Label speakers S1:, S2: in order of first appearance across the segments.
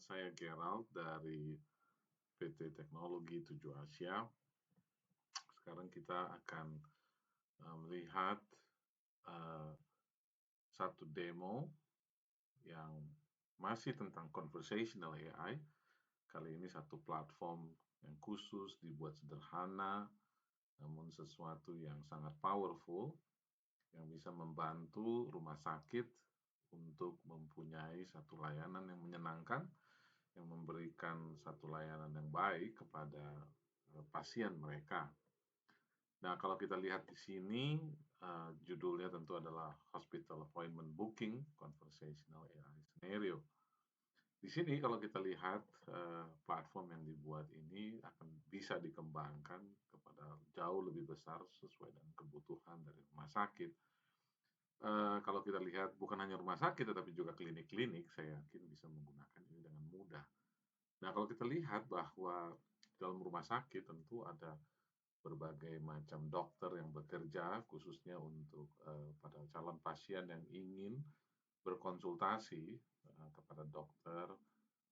S1: Saya Gerald dari PT Teknologi 7 Asia. Sekarang kita akan melihat satu demo yang masih tentang conversational AI. Kali ini satu platform yang khusus dibuat sederhana, namun sesuatu yang sangat powerful, yang bisa membantu rumah sakit untuk mempunyai satu layanan yang menyenangkan, yang memberikan satu layanan yang baik kepada pasien mereka. Nah, kalau kita lihat di sini, judulnya tentu adalah Hospital Appointment Booking Conversational AI Scenario. Di sini kalau kita lihat platform yang dibuat ini akan bisa dikembangkan kepada jauh lebih besar sesuai dengan kebutuhan dari rumah sakit. Kalau kita lihat bukan hanya rumah sakit tetapi juga klinik-klinik, saya yakin bisa menggunakan ini dengan mudah. Nah, kalau kita lihat bahwa dalam rumah sakit tentu ada berbagai macam dokter yang bekerja khususnya untuk pada calon pasien yang ingin berkonsultasi kepada dokter,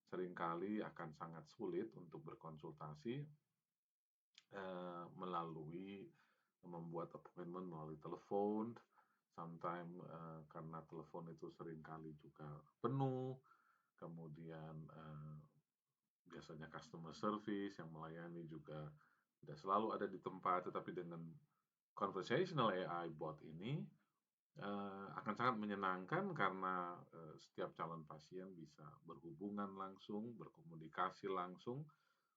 S1: seringkali akan sangat sulit untuk berkonsultasi melalui membuat appointment melalui telepon, sometimes karena telepon itu seringkali juga penuh, kemudian biasanya customer service yang melayani juga tidak selalu ada di tempat, tetapi dengan conversational AI bot ini akan sangat menyenangkan karena setiap calon pasien bisa berhubungan langsung, berkomunikasi langsung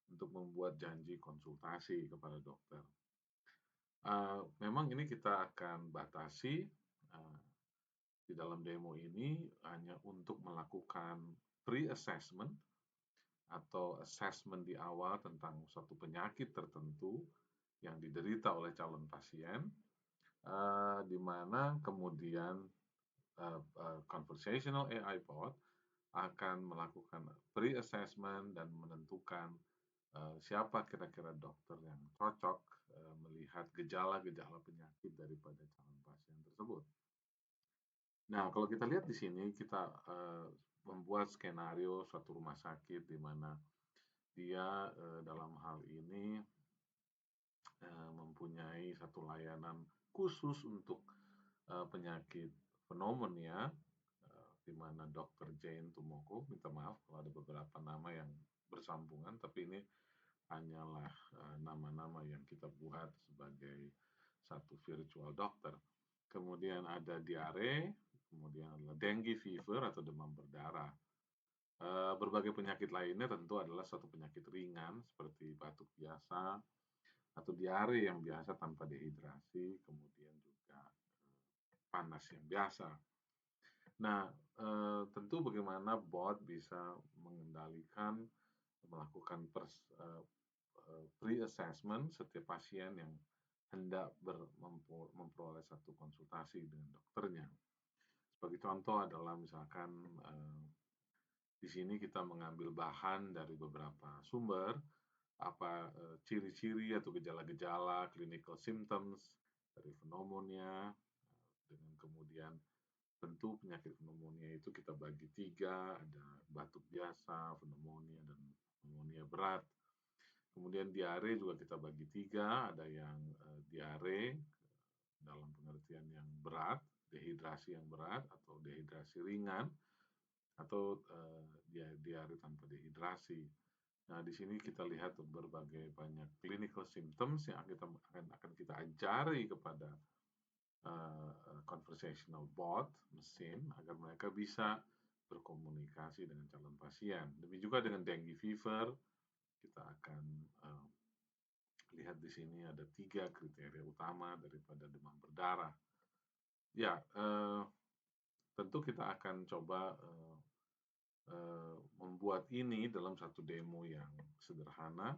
S1: untuk membuat janji konsultasi kepada dokter. Memang ini kita akan batasi di dalam demo ini hanya untuk melakukan pre-assessment atau assessment di awal tentang suatu penyakit tertentu yang diderita oleh calon pasien, di mana kemudian conversational AI bot akan melakukan pre-assessment dan menentukan siapa kira-kira dokter yang cocok melihat gejala-gejala penyakit daripada calon pasien tersebut. Nah, kalau kita lihat di sini, kita membuat skenario suatu rumah sakit di mana dia dalam hal ini mempunyai satu layanan khusus untuk penyakit pneumonia, di mana Dr. Jane Tomoko, minta maaf kalau ada beberapa nama yang bersambungan, tapi ini hanyalah nama-nama yang kita buat sebagai satu virtual dokter. Kemudian ada diare, kemudian adalah dengue fever atau demam berdarah. Berbagai penyakit lainnya tentu adalah satu penyakit ringan seperti batuk biasa atau diare yang biasa tanpa dehidrasi, kemudian juga panas yang biasa. Nah, tentu bagaimana bot bisa mengendalikan, melakukan pre-assessment setiap pasien yang hendak memperoleh satu konsultasi dengan dokternya. Sebagai contoh adalah misalkan di sini kita mengambil bahan dari beberapa sumber, apa ciri-ciri atau gejala-gejala clinical symptoms dari pneumonia, dengan kemudian tentu penyakit pneumonia itu kita bagi 3, ada batuk biasa, pneumonia, dan pneumonia berat. Kemudian diare juga kita bagi 3, ada yang diare dalam pengertian yang berat, dehidrasi yang berat, atau dehidrasi ringan, atau diare tanpa dehidrasi. Nah, di sini kita lihat berbagai banyak clinical symptoms yang akan kita ajari kepada conversational bot, mesin, agar mereka bisa berkomunikasi dengan calon pasien. Demikian juga dengan dengue fever, kita akan lihat di sini ada 3 kriteria utama daripada demam berdarah. Ya, tentu kita akan coba membuat ini dalam satu demo yang sederhana.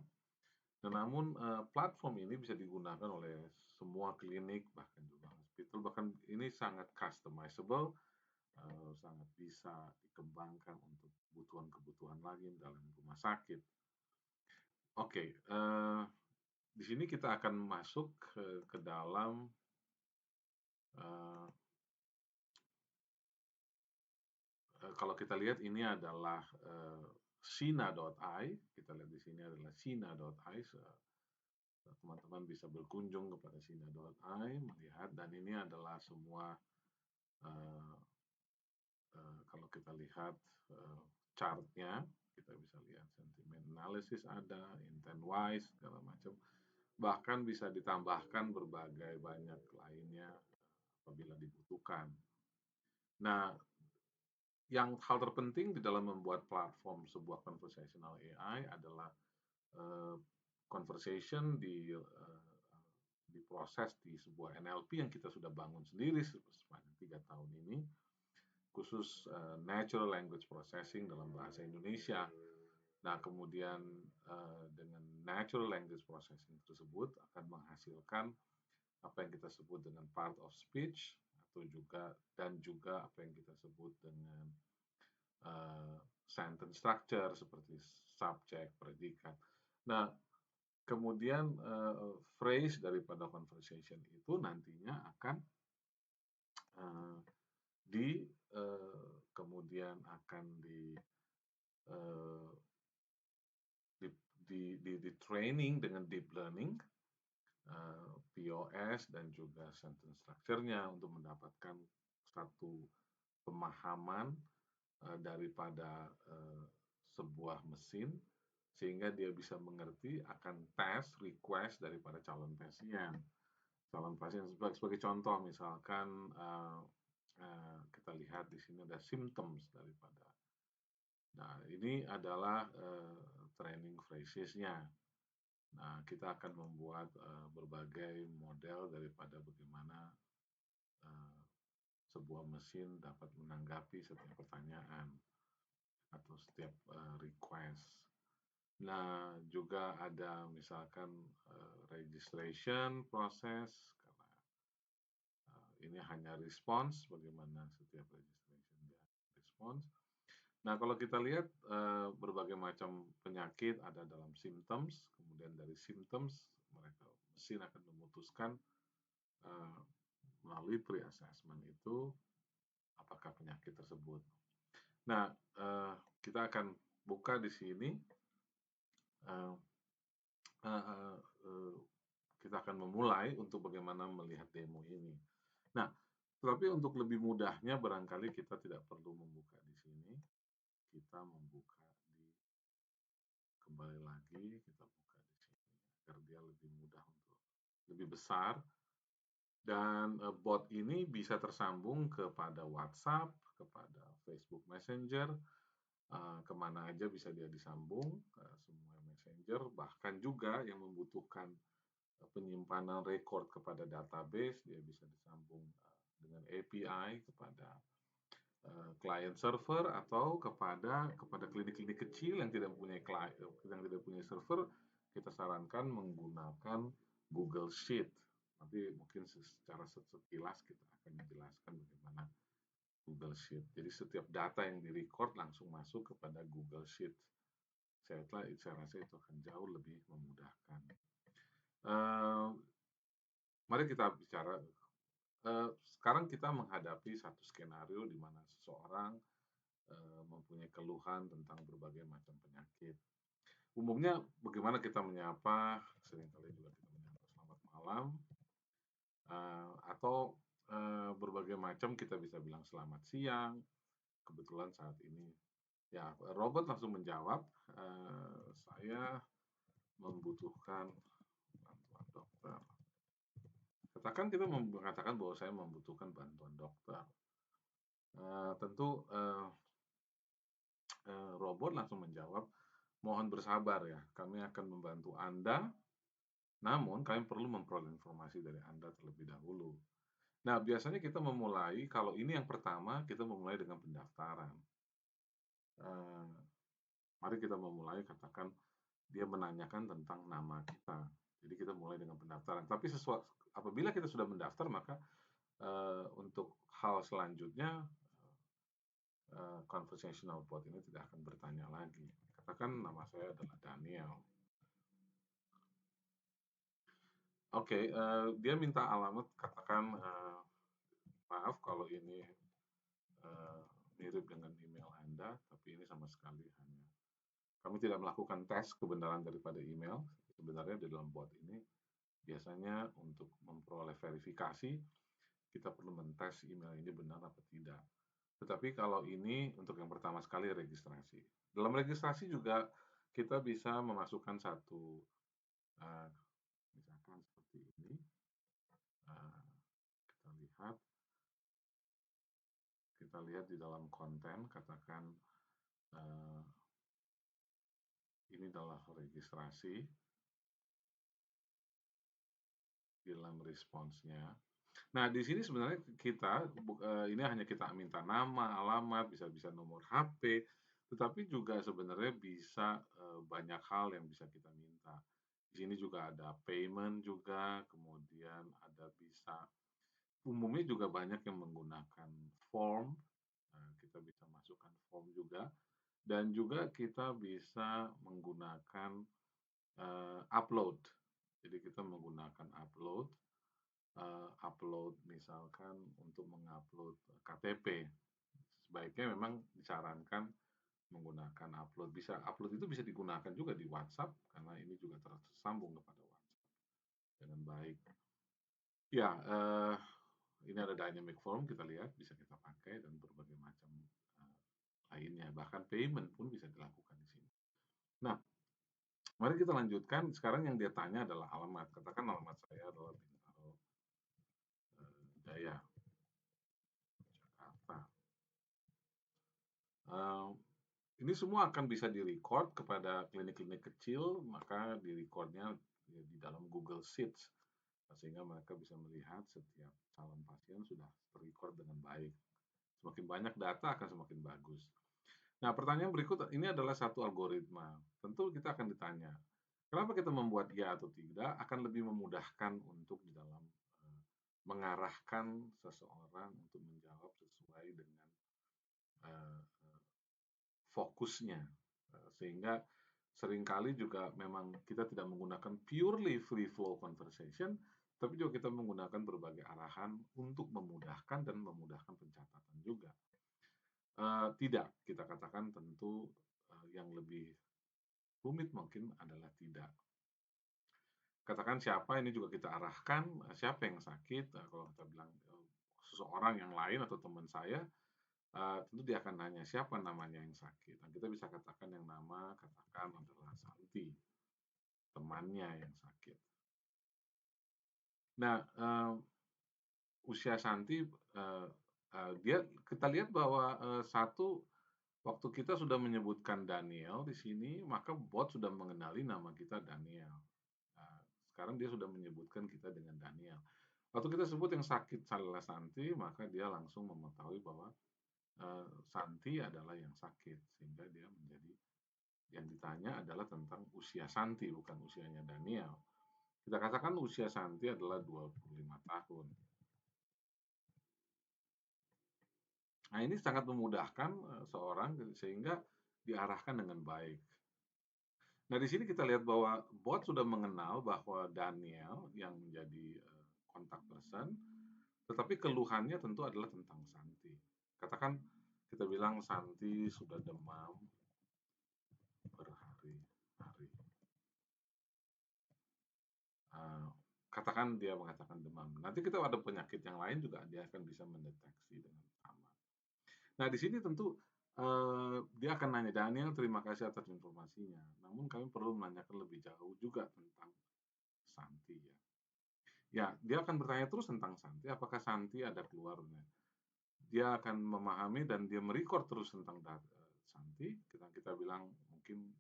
S1: Namun platform ini bisa digunakan oleh semua klinik, bahkan juga hospital, bahkan ini sangat customizable, sangat bisa dikembangkan untuk kebutuhan-kebutuhan lain dalam rumah sakit. Oke, di sini kita akan masuk ke dalam kalau kita lihat ini adalah Sina.ai, kita lihat di sini adalah Sina.ai. Teman-teman bisa berkunjung kepada Sina.ai, melihat, dan ini adalah semua kalau kita lihat chartnya, kita bisa lihat sentiment analysis ada, intent wise, segala macam. Bahkan bisa ditambahkan berbagai banyak lainnya apabila dibutuhkan. Nah, yang hal terpenting di dalam membuat platform sebuah conversational AI adalah conversation diproses di sebuah NLP yang kita sudah bangun sendiri sepanjang 3 tahun ini, khusus natural language processing dalam bahasa Indonesia. Nah, kemudian dengan natural language processing tersebut akan menghasilkan apa yang kita sebut dengan part of speech, atau juga apa yang kita sebut dengan sentence structure seperti subject, predikat. Nah, kemudian phrase daripada conversation itu nantinya akan kemudian akan di training dengan deep learning, POS, dan juga sentence structure-nya untuk mendapatkan satu pemahaman daripada sebuah mesin, sehingga dia bisa mengerti akan task request daripada calon pasien. Sebagai contoh, misalkan kita lihat di sini ada symptoms daripada. Nah, ini adalah training phrases-nya. Nah, kita akan membuat berbagai model daripada bagaimana sebuah mesin dapat menanggapi setiap pertanyaan atau setiap request. Nah, juga ada misalkan registration proses, karena ini hanya response, bagaimana setiap registration dia response. Nah, kalau kita lihat berbagai macam penyakit ada dalam symptoms, kemudian dari symptoms mesin akan memutuskan melalui pre-assessment itu apakah penyakit tersebut. Nah, kita akan buka di sini, kita akan memulai untuk bagaimana melihat demo ini. Nah, tetapi untuk lebih mudahnya barangkali kita tidak perlu membuka di sini. Kita membuka kembali lagi, kita buka di sini agar dia lebih mudah untuk lebih besar. Dan bot ini bisa tersambung kepada WhatsApp, kepada Facebook Messenger, kemana aja bisa dia disambung, semua messenger, bahkan juga yang membutuhkan penyimpanan record kepada database, dia bisa disambung dengan API kepada client server, atau kepada klinik-klinik kecil yang tidak mempunyai server. Kita sarankan menggunakan Google Sheet. Nanti mungkin secara sekilas kita akan menjelaskan bagaimana Google Sheet. Jadi setiap data yang direcord langsung masuk kepada Google Sheet. Saya rasa itu akan jauh lebih memudahkan. Mari kita bicara. Sekarang kita menghadapi satu skenario di mana seseorang mempunyai keluhan tentang berbagai macam penyakit. Umumnya bagaimana kita menyapa? Seringkali juga kita menyapa selamat malam, atau berbagai macam kita bisa bilang selamat siang. Kebetulan saat ini, ya, robot langsung menjawab, saya membutuhkan bantuan dokter. Katakan kita mengatakan bahwa saya membutuhkan bantuan dokter. Tentu robot langsung menjawab, mohon bersabar ya, kami akan membantu Anda, namun kami perlu memperoleh informasi dari Anda terlebih dahulu. Nah, biasanya kita memulai, kalau ini yang pertama, kita memulai dengan pendaftaran. Mari kita memulai, katakan dia menanyakan tentang nama kita. Jadi kita mulai dengan pendaftaran. Tapi apabila kita sudah mendaftar, maka untuk hal selanjutnya conversational bot ini tidak akan bertanya lagi. Katakan nama saya adalah Daniel. Oke, dia minta alamat, katakan maaf kalau ini mirip dengan email Anda, tapi ini sama sekali hanya kami tidak melakukan tes kebenaran daripada email. Sebenarnya di dalam bot ini biasanya untuk memperoleh verifikasi, kita perlu mentes email ini benar apa tidak. Tetapi kalau ini untuk yang pertama sekali registrasi. Dalam registrasi juga kita bisa memasukkan satu, misalkan seperti ini, kita lihat, di dalam konten, katakan ini adalah registrasi di dalam responsnya. Nah, di sini sebenarnya kita ini hanya kita minta nama, alamat, bisa nomor HP, tetapi juga sebenarnya bisa banyak hal yang bisa kita minta. Di sini juga ada payment juga, kemudian ada bisa umumnya juga banyak yang menggunakan form. Kita bisa masukkan form juga, dan juga kita bisa menggunakan upload. Jadi kita menggunakan upload misalkan untuk mengupload KTP. Sebaiknya memang disarankan menggunakan upload. Upload itu bisa digunakan juga di WhatsApp karena ini juga tersambung kepada WhatsApp dengan baik. Ya, ini ada dynamic form, kita lihat bisa kita pakai dan berbagai macam lainnya. Bahkan payment pun bisa dilakukan di sini. Nah, mari kita lanjutkan. Sekarang yang dia tanya adalah alamat. Katakan alamat saya adalah Bintaro Jaya, Jakarta. Ini semua akan bisa direcord kepada klinik-klinik kecil, maka direcordnya di dalam Google Sheets, sehingga mereka bisa melihat setiap calon pasien sudah terrecord dengan baik. Semakin banyak data akan semakin bagus. Nah, pertanyaan berikut ini adalah satu algoritma. Tentu kita akan ditanya, kenapa kita membuat ya atau tidak akan lebih memudahkan untuk di dalam mengarahkan seseorang untuk menjawab sesuai dengan fokusnya. Sehingga seringkali juga memang kita tidak menggunakan purely free flow conversation, tapi juga kita menggunakan berbagai arahan untuk memudahkan dan memudahkan pencatatan juga. Tidak, kita katakan tentu yang lebih rumit mungkin adalah tidak. Katakan siapa, ini juga kita arahkan, siapa yang sakit, kalau kita bilang seseorang yang lain atau teman saya, tentu dia akan nanya siapa namanya yang sakit. Nah, kita bisa katakan yang nama, katakan adalah Santi, temannya yang sakit. Nah, usia Santi, kita lihat bahwa satu, waktu kita sudah menyebutkan Daniel di sini, maka bot sudah mengenali nama kita Daniel. Sekarang dia sudah menyebutkan kita dengan Daniel. Waktu kita sebut yang sakit adalah Santi, maka dia langsung mengetahui bahwa Santi adalah yang sakit, sehingga dia menjadi yang ditanya adalah tentang usia Santi, bukan usianya Daniel. Kita katakan usia Santi adalah 25 tahun. Nah, ini sangat memudahkan seorang sehingga diarahkan dengan baik. Nah, di sini kita lihat bahwa bot sudah mengenal bahwa Daniel yang menjadi kontak person, tetapi keluhannya tentu adalah tentang Santi. Katakan kita bilang Santi sudah demam berhari-hari. Katakan dia mengatakan demam. Nanti kita ada penyakit yang lain juga dia akan bisa mendeteksi dengan sama. Nah, di sini tentu dia akan nanya, Daniel, terima kasih atas informasinya. Namun kami perlu menanyakan lebih jauh juga tentang Santi ya. Ya, dia akan bertanya terus tentang Santi. Apakah Santi ada keluarnya? Dia akan memahami dan dia merecord terus tentang Santi. Kita bilang mungkin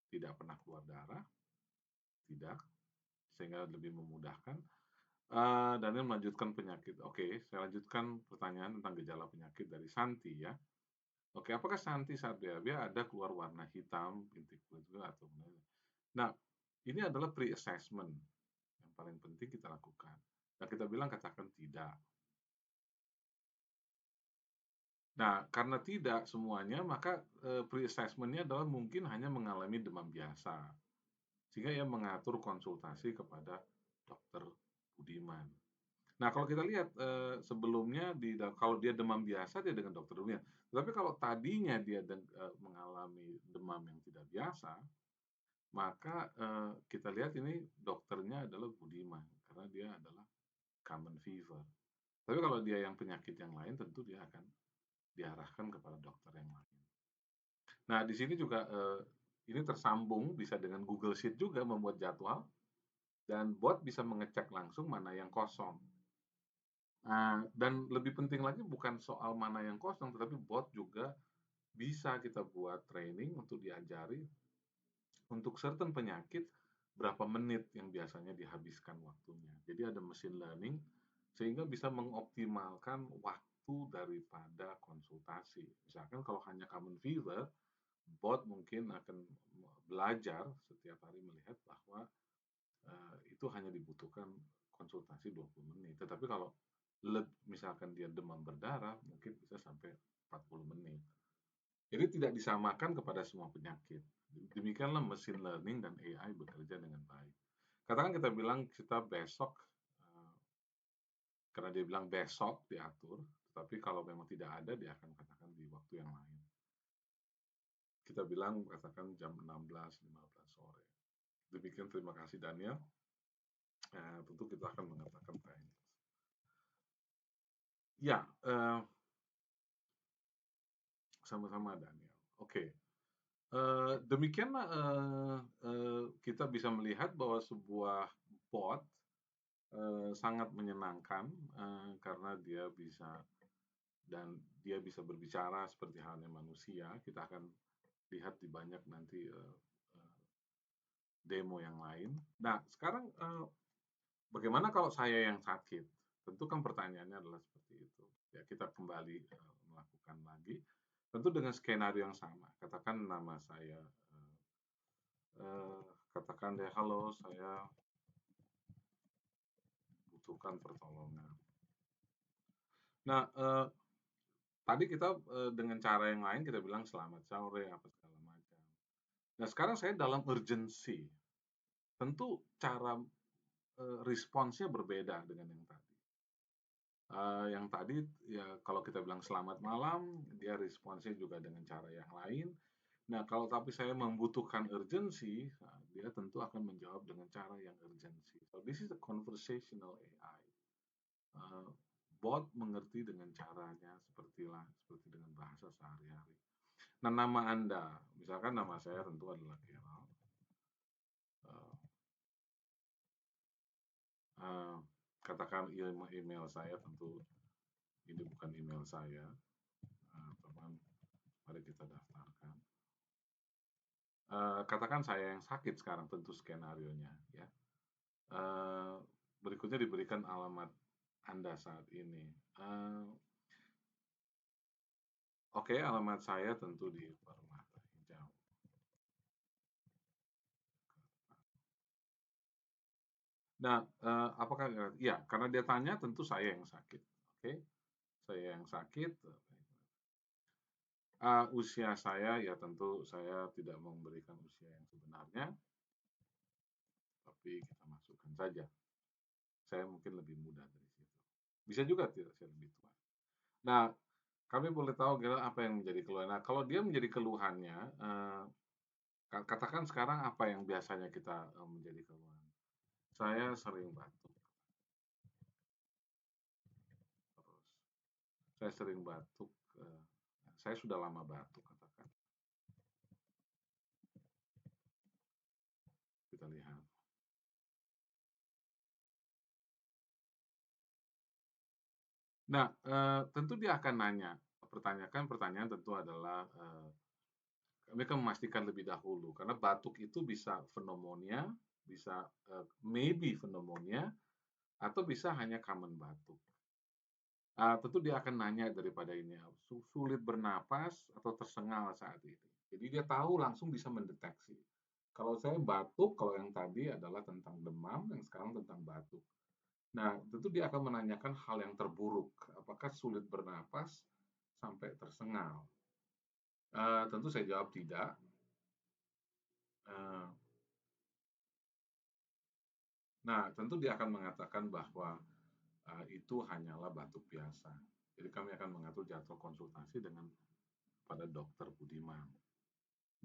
S1: tidak pernah keluar darah, tidak, sehingga lebih memudahkan. Daniel melanjutkan penyakit. Oke, saya lanjutkan pertanyaan tentang gejala penyakit dari Santi ya. Oke, apakah Santi saat BAB ada keluar warna hitam, bintik kulit atau benar? Nah, ini adalah pre-assessment yang paling penting kita lakukan. Nah, kita bilang katakan tidak. Nah, karena tidak semuanya, maka pre-assessment-nya adalah mungkin hanya mengalami demam biasa. Sehingga ia mengatur konsultasi kepada dokter Budiman. Nah, kalau kita lihat sebelumnya kalau dia demam biasa dia dengan dokter Budiman. Tapi kalau tadinya dia mengalami demam yang tidak biasa, maka kita lihat ini dokternya adalah budiman karena dia adalah common fever. Tapi kalau dia yang penyakit yang lain tentu dia akan diarahkan kepada dokter yang lain. Nah, di sini juga ini tersambung bisa dengan Google Sheet juga membuat jadwal dan bot bisa mengecek langsung mana yang kosong. Nah, dan lebih penting lagi bukan soal mana yang kosong, tetapi bot juga bisa kita buat training untuk diajari untuk certain penyakit berapa menit yang biasanya dihabiskan waktunya. Jadi ada machine learning sehingga bisa mengoptimalkan waktu daripada konsultasi. Misalkan kalau hanya common fever, bot mungkin akan belajar setiap hari melihat bahwa itu hanya dibutuhkan konsultasi 20 menit. Tetapi kalau misalkan dia demam berdarah, mungkin bisa sampai 40 menit. Jadi tidak disamakan kepada semua penyakit. Demikianlah machine learning dan AI bekerja dengan baik. Katakan kita bilang kita besok, karena dia bilang besok diatur, tapi kalau memang tidak ada, dia akan katakan di waktu yang lain. Kita bilang katakan jam 16.15 sore. Demikian, terima kasih Daniel. Tentu kita akan mengatakan teknis. Ya, sama-sama Daniel. Oke. Demikianlah kita bisa melihat bahwa sebuah bot sangat menyenangkan karena dia bisa berbicara seperti halnya manusia. Kita akan lihat di banyak nanti demo yang lain. Nah, sekarang bagaimana kalau saya yang sakit? Tentu kan pertanyaannya adalah seperti itu. Ya, kita kembali melakukan lagi. Tentu dengan skenario yang sama. Katakan nama saya, katakan deh, halo, saya butuhkan pertolongan. Nah, tadi kita dengan cara yang lain kita bilang selamat sore apa segala macam. Nah, sekarang saya dalam urgency. Tentu cara responsnya berbeda dengan yang tadi. Yang tadi ya kalau kita bilang selamat malam, dia responsnya juga dengan cara yang lain. Nah, kalau tapi saya membutuhkan urgency, nah, dia tentu akan menjawab dengan cara yang urgency. So this is a conversational AI. Bot mengerti dengan caranya seperti dengan bahasa sehari-hari. Nah, nama Anda, misalkan nama saya tentu adalah Gerald. Katakan email saya tentu ini bukan email saya, teman. Mari kita daftarkan. Katakan saya yang sakit sekarang, tentu skenario-nya ya. Berikutnya diberikan alamat Anda saat ini. Oke, alamat saya tentu di Permata Hijau. Nah, apakah ya karena dia tanya tentu saya yang sakit. Oke, saya yang sakit. Usia saya ya tentu saya tidak memberikan usia yang sebenarnya, tapi kita masukkan saja. Saya mungkin lebih muda dari situ. Bisa juga tidak saya lebih tua. Nah, kami boleh tahu kira apa yang menjadi keluhan. Nah, kalau dia menjadi keluhannya, katakan sekarang apa yang biasanya kita menjadi keluhan. Saya sering batuk. Terus saya sering batuk. Saya sudah lama batuk, katakan. Kita lihat. Nah, tentu dia akan nanya. Pertanyaan tentu adalah kami akan memastikan lebih dahulu karena batuk itu bisa pneumonia, bisa maybe pneumonia, atau bisa hanya common batuk. Tentu dia akan nanya daripada ini, sulit bernapas atau tersengal saat ini. Jadi dia tahu langsung bisa mendeteksi. Kalau saya batuk, kalau yang tadi adalah tentang demam, yang sekarang tentang batuk. Nah, tentu dia akan menanyakan hal yang terburuk. Apakah sulit bernapas sampai tersengal? Tentu saya jawab tidak. Uh, nah, tentu dia akan mengatakan bahwa itu hanyalah batuk biasa. Jadi kami akan mengatur jadwal konsultasi dengan pada Dokter Budiman.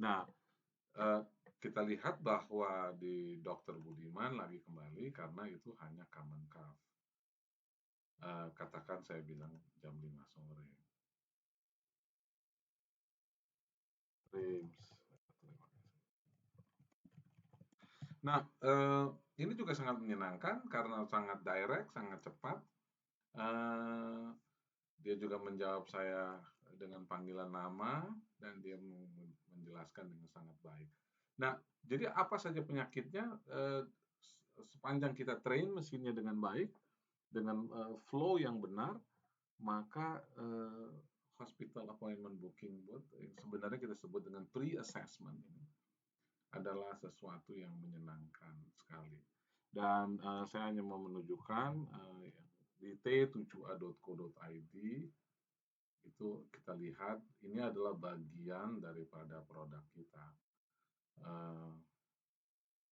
S1: Nah, kita lihat bahwa di Dokter Budiman lagi kembali karena itu hanya common cough. Katakan saya bilang jam 5 sore. Rims. Nah, ini juga sangat menyenangkan karena sangat direct, sangat cepat. Dia juga menjawab saya dengan panggilan nama dan dia menjelaskan dengan sangat baik. Nah, jadi apa saja penyakitnya sepanjang kita train mesinnya dengan baik, dengan flow yang benar, maka hospital appointment booking board yang sebenarnya kita sebut dengan pre-assessment ini adalah sesuatu yang menyenangkan sekali. Dan saya hanya mau menunjukkan di t7a.co.id itu kita lihat ini adalah bagian daripada produk kita.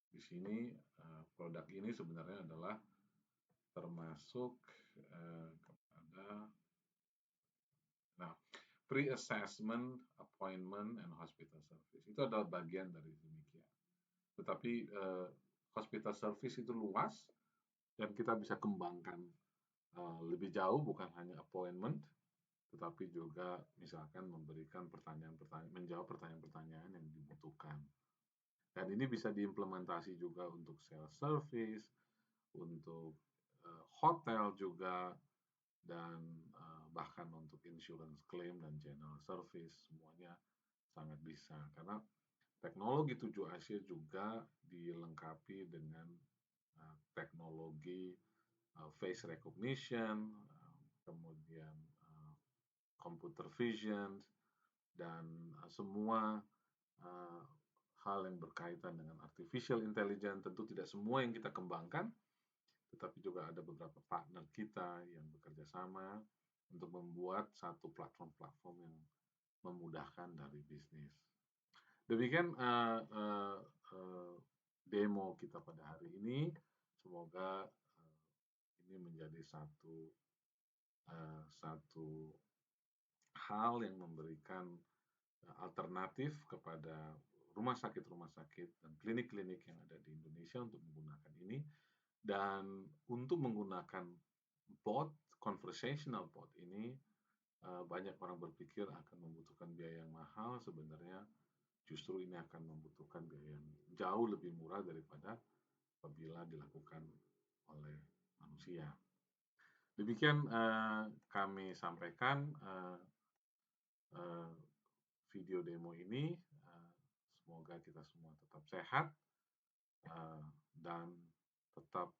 S1: Di sini produk ini sebenarnya adalah termasuk kepada pre-assessment, appointment, and hospital service. Itu adalah bagian dari demikian. Tetapi hospital service itu luas dan kita bisa kembangkan lebih jauh, bukan hanya appointment, tetapi juga misalkan memberikan pertanyaan-pertanyaan, menjawab pertanyaan-pertanyaan yang dibutuhkan. Dan ini bisa diimplementasi juga untuk sales service, untuk hotel juga, dan bahkan untuk insurance claim dan general service, semuanya sangat bisa. Karena teknologi 7 Asia juga dilengkapi dengan teknologi face recognition, kemudian computer vision, dan semua hal yang berkaitan dengan artificial intelligence. Tentu tidak semua yang kita kembangkan, tetapi juga ada beberapa partner kita yang bekerja sama untuk membuat satu platform-platform yang memudahkan dari bisnis. Demikian demo kita pada hari ini. Semoga ini menjadi satu hal yang memberikan alternatif kepada rumah sakit dan klinik-klinik yang ada di Indonesia untuk menggunakan ini. Dan untuk menggunakan bot, conversational bot ini, banyak orang berpikir akan membutuhkan biaya yang mahal. Sebenarnya justru ini akan membutuhkan biaya yang jauh lebih murah daripada apabila dilakukan oleh manusia. Demikian kami sampaikan video demo ini. Semoga kita semua tetap sehat dan tetap